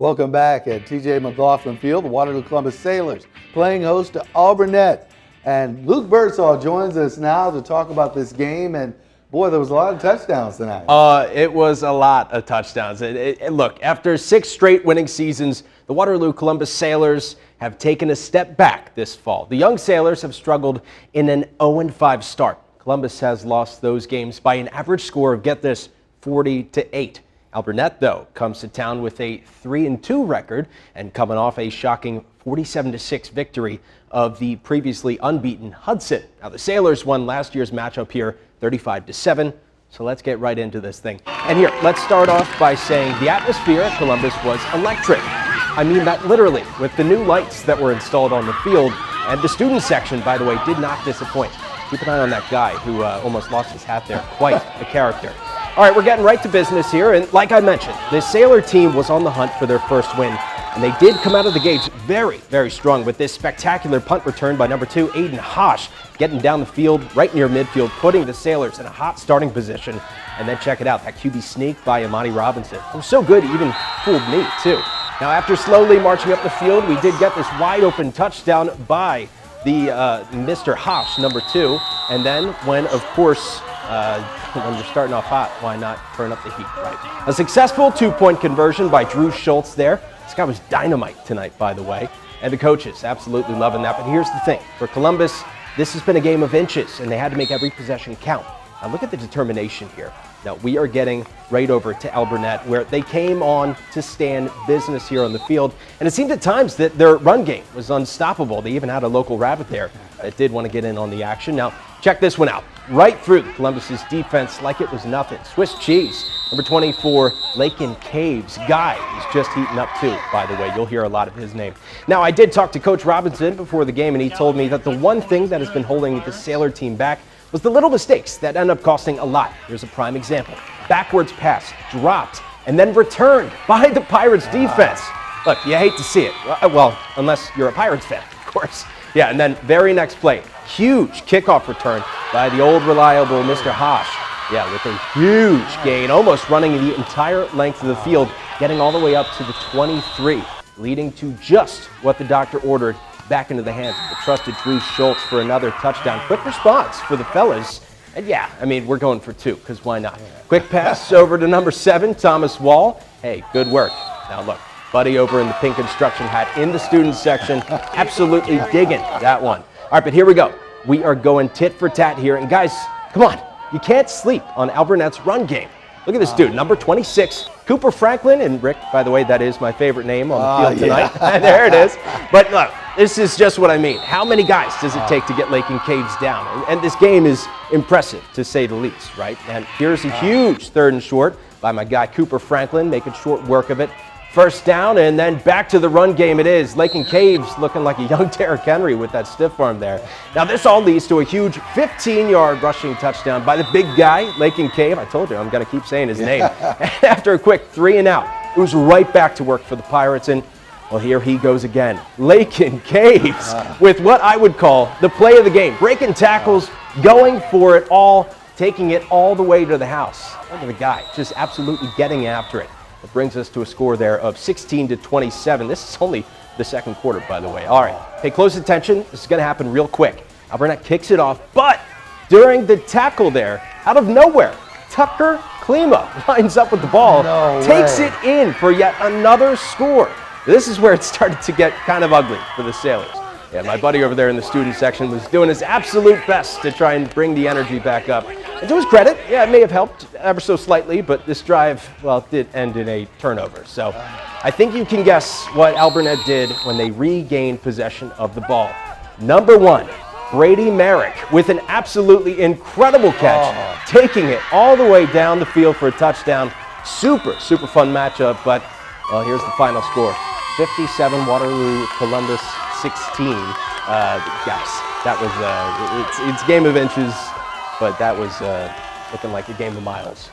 Welcome back at TJ McLaughlin Field. The Waterloo Columbus Sailors playing host to Alburnett. And Luke Birdsall joins us now to talk about this game. And boy, there was a lot of touchdowns tonight. It was a lot of touchdowns. Look, after 6 straight winning seasons, the Waterloo Columbus Sailors have taken a step back this fall. The young Sailors have struggled in an 0-5 start. Columbus has lost those games by an average score of, get this, 40-8. Alburnett, though, comes to town with a 3-2 record and coming off a shocking 47-6 victory of the previously unbeaten Hudson. Now, the Sailors won last year's matchup here 35-7, so let's get right into this thing. And here, let's start off by saying the atmosphere at Columbus was electric. I mean that literally, with the new lights that were installed on the field, and the student section, by the way, did not disappoint. Keep an eye on that guy who almost lost his hat there. Quite a character. All right, we're getting right to business here, and like I mentioned, the Sailor team was on the hunt for their first win, and they did come out of the gates very, very strong with this spectacular punt return by number 2, Aiden Hosh, getting down the field right near midfield, putting the Sailors in a hot starting position. And then check it out, that QB sneak by Amani Robinson. It was so good, he even fooled me, too. Now, after slowly marching up the field, we did get this wide-open touchdown by the Mr. Hosh, number 2, and then when, of course, when you're starting off hot, why not turn up the heat, right? A successful 2-point conversion by Drew Schultz there. This guy was dynamite tonight, by the way. And the coaches absolutely loving that. But here's the thing. For Columbus, this has been a game of inches, and they had to make every possession count. Now look at the determination here. Now we are getting right over to Alburnett, where they came on to stand business here on the field. And it seemed at times that their run game was unstoppable. They even had a local rabbit there that did want to get in on the action. Now check this one out. Right through Columbus's defense like it was nothing. Swiss cheese. Number 24, Lakin Caves. Guy is just heating up too, by the way. You'll hear a lot of his name. Now, I did talk to Coach Robinson before the game, and he told me that the one thing that has been holding the Sailor team back was the little mistakes that end up costing a lot. Here's a prime example. Backwards pass, dropped, and then returned by the Pirates defense. Look, you hate to see it. Well, unless you're a Pirates fan, of course. Yeah, and then very next play, huge kickoff return by the old reliable Mr. Hosh. Yeah, with a huge gain, almost running the entire length of the field, getting all the way up to the 23, leading to just what the doctor ordered back into the hands of the trusted Drew Schultz for another touchdown. Quick response for the fellas. And yeah, I mean, we're going for 2, because why not? Quick pass over to number 7, Thomas Wall. Hey, good work. Now look, buddy over in the pink instruction hat in the student section, absolutely digging that one. All right, but here we go. We are going tit for tat here. And guys, come on. You can't sleep on Alburnett's run game. Look at this dude, number 26, Cooper Franklin. And Rick, by the way, that is my favorite name on the field tonight. Yeah. There it is. But look, this is just what I mean. How many guys does it take to get Lakin Caves down? And this game is impressive, to say the least, right? And here's a huge 3rd and short by my guy Cooper Franklin, making short work of it. First down, and then back to the run game it is. Lakin Caves looking like a young Derrick Henry with that stiff arm there. Now this all leads to a huge 15-yard rushing touchdown by the big guy, Lakin Cave. I told you, I'm going to keep saying his name. And after a quick 3 and out, it was right back to work for the Pirates. And, well, here he goes again. Lakin Caves with what I would call the play of the game. Breaking tackles, going for it all, taking it all the way to the house. Look at the guy, just absolutely getting after it. It brings us to a score there of 16-27. This is only the second quarter, by the way. All right, pay close attention. This is going to happen real quick. Alburnett kicks it off, but during the tackle there, out of nowhere, Tucker Klima lines up with the ball, takes it in for yet another score. This is where it started to get kind of ugly for the Sailors. Yeah, my buddy over there in the student section was doing his absolute best to try and bring the energy back up. And to his credit, yeah, it may have helped ever so slightly, but this drive, well, did end in a turnover. So I think you can guess what Alburnett did when they regained possession of the ball. Number 1, Brady Merrick with an absolutely incredible catch, taking it all the way down the field for a touchdown. Super, super fun matchup, but, well, here's the final score. 57 Waterloo Columbus 16. Guys, that was, it's game of inches, but that was looking like a game of miles.